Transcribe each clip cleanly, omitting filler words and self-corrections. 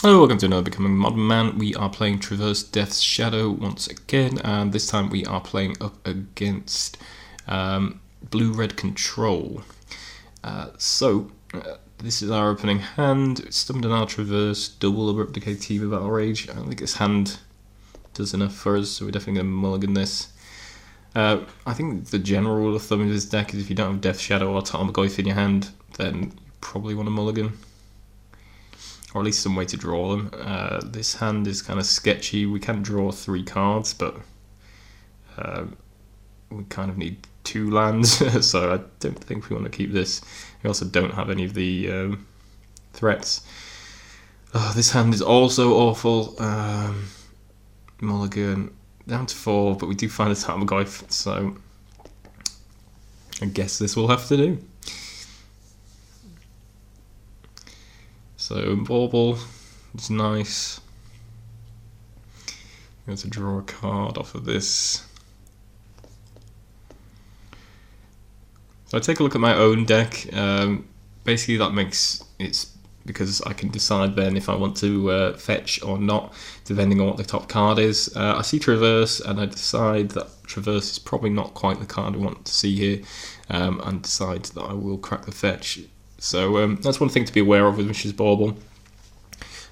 Hello, welcome to another Becoming Modern Man. We are playing Traverse Death's Shadow once again, and this time we are playing up against Blue-Red Control. This is our opening hand. Summoned an Traverse, double Replicate Team of Battle Rage. I think this hand does enough for us, so we're definitely going to mulligan this. I think the general rule of thumb in this deck is if you don't have Death Shadow or Tarmogoyf in your hand, then you probably want to mulligan. Or at least some way to draw them. This hand is kind of sketchy. We can draw 3 cards, but we kind of need 2 lands, so I don't think we want to keep this. We also don't have any of the threats. Oh, this hand is also awful. Mulligan, down to 4, but we do find a Tarmogoyf, so I guess this will have to do. So Bauble is nice. I'm going to draw a card off of this. So I take a look at my own deck. Basically that makes it because I can decide then if I want to fetch or not, depending on what the top card is. I see Traverse and I decide that Traverse is probably not quite the card I want to see here, and decide that I will crack the fetch. So that's one thing to be aware of with Mishra's Bauble.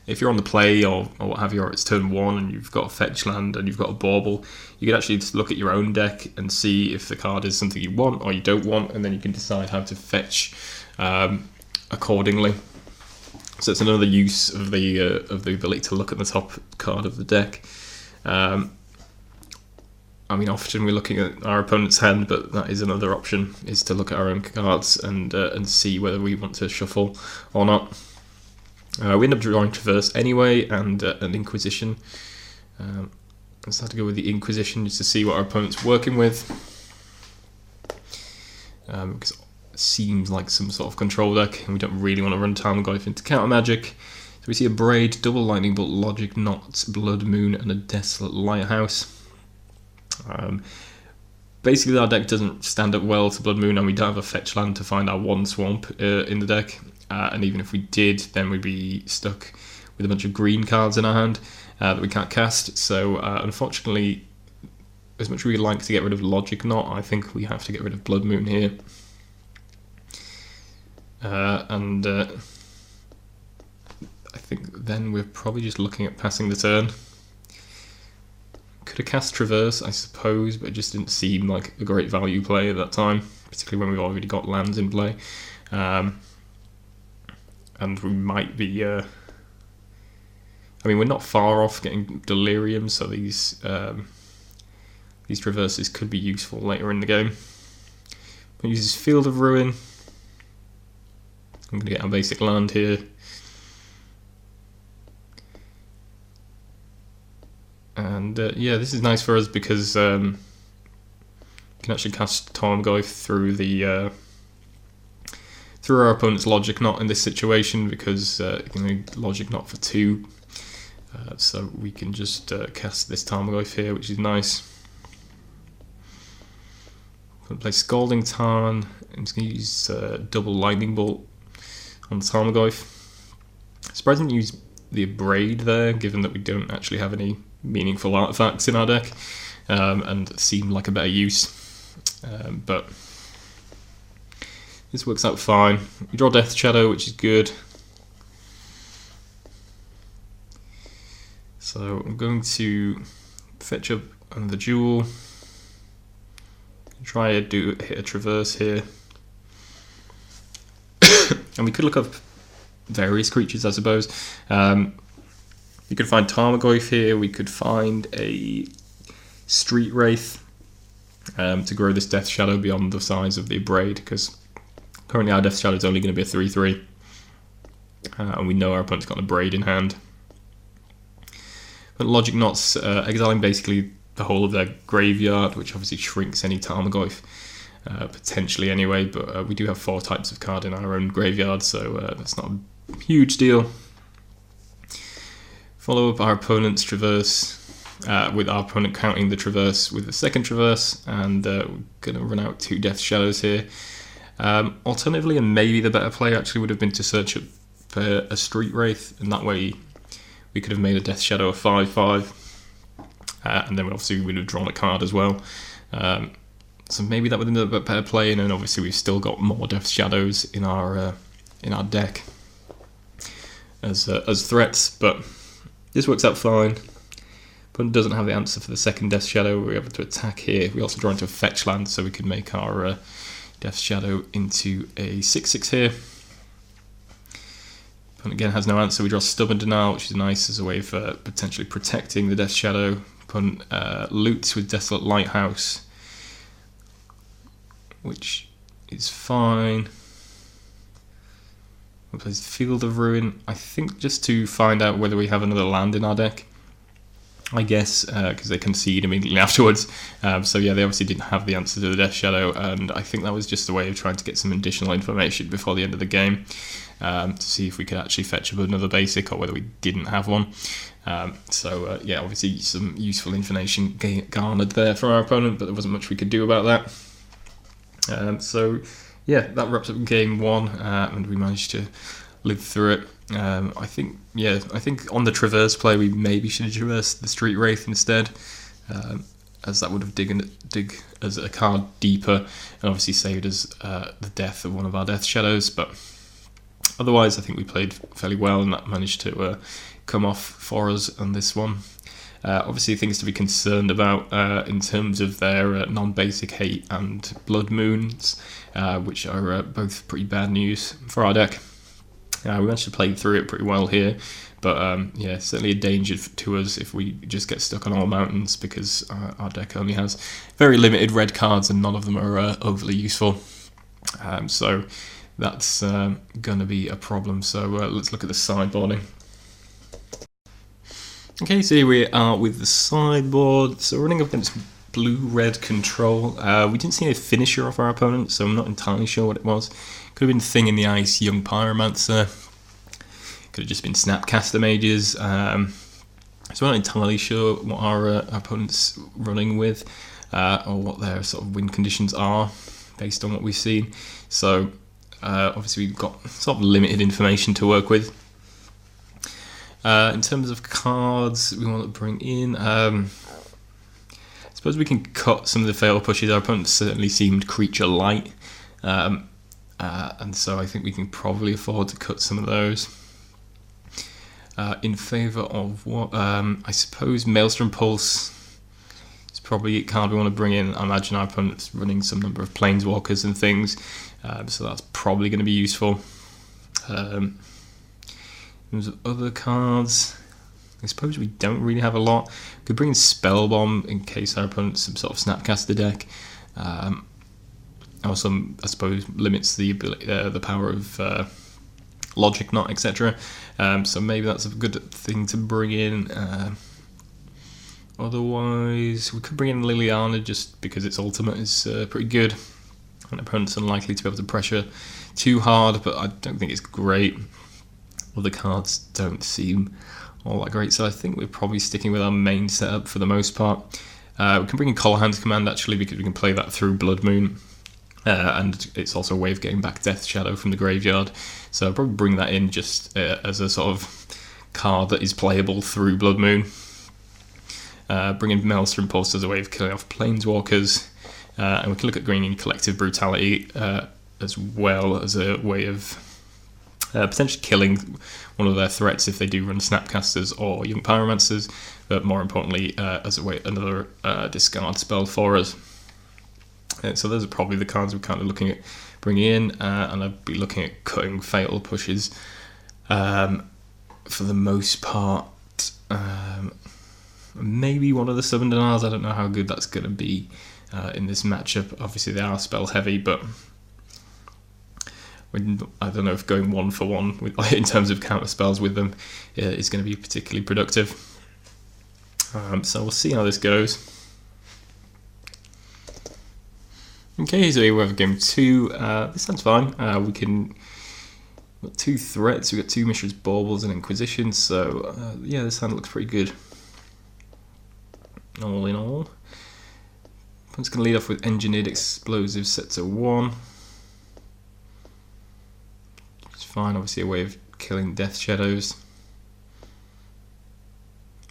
If you're on the play or what have you, or it's turn 1 and you've got a fetch land and you've got a Bauble, you can actually just look at your own deck and see if the card is something you want or you don't want, and then you can decide how to fetch accordingly. So it's another use of the ability to look at the top card of the deck. I mean, often we're looking at our opponent's hand, but that is another option, is to look at our own cards and see whether we want to shuffle or not. We end up drawing Traverse anyway, and an Inquisition. Let's have to go with the Inquisition just to see what our opponent's working with. Because it seems like some sort of control deck, and we don't really want to run Tarmogoyf into counter magic. So we see a Braid, double Lightning Bolt, Logic Knot, Blood Moon, and a Desolate Lighthouse. Basically our deck doesn't stand up well to Blood Moon, and we don't have a fetch land to find our 1 swamp in the deck, and even if we did, then we'd be stuck with a bunch of green cards in our hand that we can't cast. So unfortunately, as much as we'd like to get rid of Logic Knot, I think we have to get rid of Blood Moon here. I think then we're probably just looking at passing the turn. Could have cast Traverse, I suppose, but it just didn't seem like a great value play at that time, particularly when we've already got lands in play. And we might be... I mean, we're not far off getting Delirium, so these Traverses could be useful later in the game. We'll use Field of Ruin. I'm going to get our basic land here. And yeah, this is nice for us because we can actually cast Tarmogoyf through our opponent's Logic Knot in this situation, because you can Logic Knot for 2. So we can just cast this Tarmogoyf here, which is nice. I'm going to play Scalding Tarn. I'm just going to use double Lightning Bolt on Tarmogoyf. Surprising to use the Braid there, given that we don't actually have any meaningful artifacts in our deck, and it seemed like a better use, but this works out fine. We draw Death Shadow, which is good. So I'm going to fetch up another Jewel, try to hit a Traverse here, and we could look up various creatures, I suppose. You could find Tarmogoyf here, we could find a Street Wraith to grow this Death Shadow beyond the size of the Braid, because currently our Death Shadow is only going to be a 3/3, and we know our opponent's got a Braid in hand. But Logic Knot's exiling basically the whole of their graveyard, which obviously shrinks any Tarmogoyf, potentially anyway, but we do have 4 types of card in our own graveyard, so that's not a huge deal. Follow up our opponent's Traverse, with our opponent counting the Traverse with the second Traverse, and we're going to run out 2 Death Shadows here. Alternatively, and maybe the better play actually would have been to search up a Street Wraith, and that way we could have made a Death Shadow a 5/5, and then obviously we would have drawn a card as well. So maybe that would end up a better play, and then obviously we've still got more Death Shadows in our deck as threats, but this works out fine. Opponent doesn't have the answer for the second Death Shadow. We're able to attack here. We also draw into a fetch land, so we can make our Death Shadow into a 6/6 here. Opponent again has no answer. We draw Stubborn Denial, which is nice as a way of potentially protecting the Death Shadow. Opponent loots with Desolate Lighthouse, which is fine. We play Field of Ruin, I think just to find out whether we have another land in our deck, I guess, because they concede immediately afterwards. So yeah, they obviously didn't have the answer to the Death Shadow, and I think that was just a way of trying to get some additional information before the end of the game, to see if we could actually fetch up another basic or whether we didn't have one. Yeah, obviously some useful information garnered there from our opponent, but there wasn't much we could do about that. So yeah, that wraps up game one, and we managed to live through it. I think on the traverse play we maybe should have traversed the Street Wraith instead, as that would have dig as a card deeper and obviously saved us the death of one of our Death Shadows. But otherwise, I think we played fairly well, and that managed to come off for us on this one. Obviously, things to be concerned about in terms of their non-basic Hate and Blood Moons, which are both pretty bad news for our deck. We managed to play through it pretty well here, but yeah, certainly a danger to us if we just get stuck on all mountains, because our deck only has very limited red cards and none of them are overly useful. So that's going to be a problem. So let's look at the sideboarding. Okay, so here we are with the sideboard. So running up against blue-red control. We didn't see any finisher off our opponent, so I'm not entirely sure what it was. Could have been Thing in the Ice, Young Pyromancer. Could have just been Snapcaster Mages. So I'm not entirely sure what our opponent's running with, or what their sort of win conditions are, based on what we've seen. So obviously we've got sort of limited information to work with. In terms of cards we want to bring in, I suppose we can cut some of the fail pushes. Our opponent certainly seemed creature light, and so I think we can probably afford to cut some of those. In favour of what? I suppose Maelstrom Pulse is probably a card we want to bring in. I imagine our opponent's running some number of Planeswalkers and things, so that's probably going to be useful. In terms of other cards, I suppose we don't really have a lot. We could bring in Spellbomb in case our opponent's some sort of Snapcaster deck. Also, I suppose, limits the ability, the power of Logic Knot, etc. So maybe that's a good thing to bring in. Otherwise, we could bring in Liliana just because its ultimate is pretty good. An opponent's unlikely to be able to pressure too hard, but I don't think it's great. Other cards don't seem all that great, so I think we're probably sticking with our main setup for the most part. We can bring in Collhan's Command actually, because we can play that through Blood Moon, and it's also a way of getting back Death Shadow from the graveyard, so I'll probably bring that in just as a sort of card that is playable through Blood Moon. Bring in Maelstrom Pulse as a way of killing off Planeswalkers, and we can look at bringing in Collective Brutality as well as a way of potentially killing one of their threats if they do run Snapcasters or Young Pyromancers, but more importantly as a way another discard spell for us. So those are probably the cards we're kind of looking at bringing in, and I'd be looking at cutting fatal pushes for the most part. Maybe one of the Stubborn Denials. I don't know how good that's going to be in this matchup. Obviously they are spell heavy, but I don't know if going 1-for-1 with, in terms of counter spells with them is going to be particularly productive. So we'll see how this goes. Okay, so here we have game 2. This sounds fine. We've got 2 threats. We've got 2 Mishra's Baubles and Inquisition. So yeah, this hand looks pretty good. All in all, I'm just going to lead off with Engineered Explosives set to 1. It's fine, obviously a way of killing Death Shadows.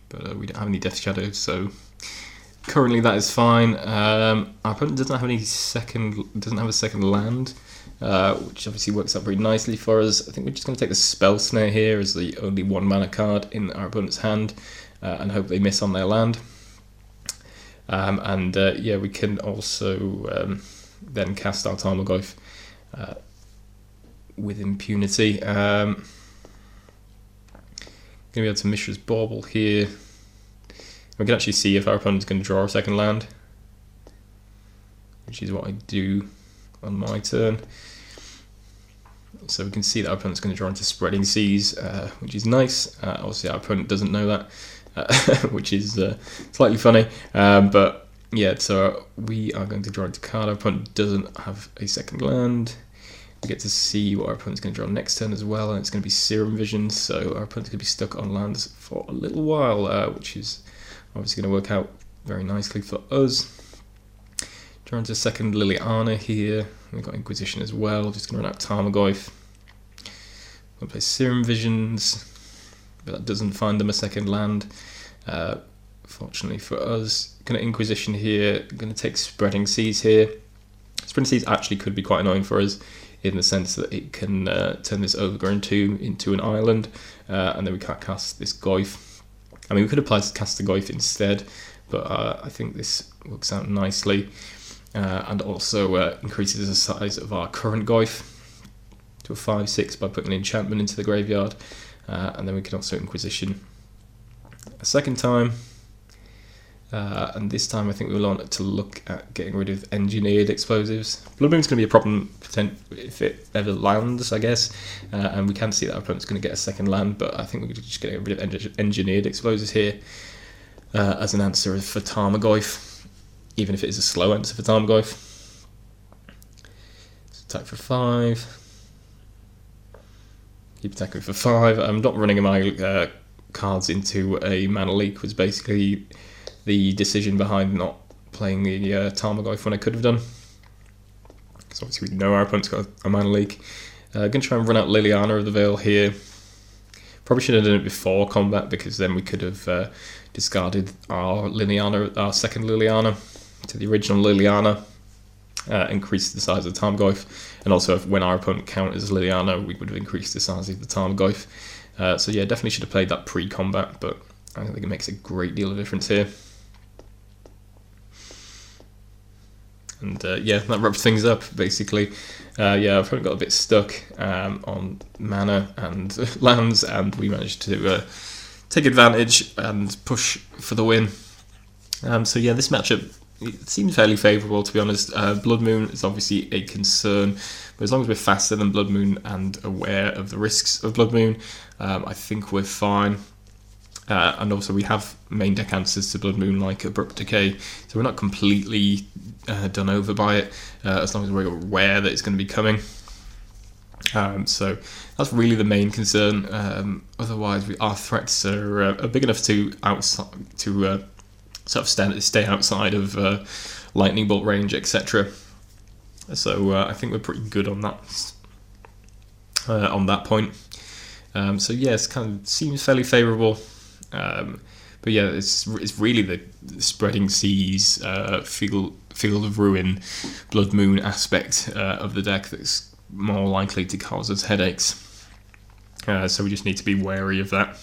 but we don't have any Death Shadows, so currently that is fine. Our opponent doesn't have a second land, which obviously works out pretty nicely for us. I think we're just going to take the Spell Snare here as the only 1 mana card in our opponent's hand, and hope they miss on their land. Yeah, we can also then cast our Tarmogoyf with impunity. Going to be able to Mishra's Bauble here. We can actually see if our opponent's going to draw a second land, which is what I do on my turn. So we can see that our opponent's going to draw into Spreading Seas, which is nice. Obviously our opponent doesn't know that, which is slightly funny. But yeah, so we are going to draw into card. Our opponent doesn't have a second land. We get to see what our opponent's going to draw next turn as well, and it's going to be Serum Vision, so our opponent's going to be stuck on lands for a little while, which is obviously going to work out very nicely for us. Draw into second Liliana here. We've got Inquisition as well, just going to run out Tarmogoyf. We'll play Serum Visions, but that doesn't find them a second land. Fortunately for us, going to Inquisition here, going to take Spreading Seas here. Spreading Seas actually could be quite annoying for us, in the sense that it can turn this Overgrown Tomb into an island, and then we can't cast this Goyf. I mean, we could apply to cast the Goyf instead, but I think this works out nicely, and also increases the size of our current Goyf to a 5/6 by putting an enchantment into the graveyard, and then we can also Inquisition a second time. And this time I think we'll want to look at getting rid of Engineered Explosives. Blood Moon's going to be a problem if it ever lands, I guess, and we can see that our opponent's going to get a second land, but I think we're just going to get rid of Engineered Explosives here as an answer for Tarmogoyf, even if it is a slow answer for Tarmogoyf. So attack for 5. Keep attacking for 5. I'm not running my cards into a mana leak, was basically the decision behind not playing the Tarmogoyf when I could have done. Because obviously we know our opponent's got a mana leak. Going to try and run out Liliana of the Veil here. Probably should have done it before combat, because then we could have discarded our second Liliana to the original Liliana, increased the size of the Tarmogoyf, and also when our opponent counters Liliana, we would have increased the size of the Tarmogoyf. So yeah, definitely should have played that pre-combat, but I don't think it makes a great deal of difference here. And yeah, that wraps things up, basically. Yeah, I've probably got a bit stuck on mana and lands, and we managed to take advantage and push for the win. So yeah, this matchup, it seems fairly favourable, to be honest. Blood Moon is obviously a concern, but as long as we're faster than Blood Moon and aware of the risks of Blood Moon, I think we're fine. And also we have main deck answers to Blood Moon like Abrupt Decay, so we're not completely done over by it, as long as we're aware that it's going to be coming. So that's really the main concern. Otherwise, our threats are big enough to sort of stay outside of lightning bolt range, etc. So I think we're pretty good on that point. So yes, kind of seems fairly favourable. But yeah, it's really the Spreading Seas, Field of Ruin, Blood Moon aspect of the deck that's more likely to cause us headaches. So we just need to be wary of that.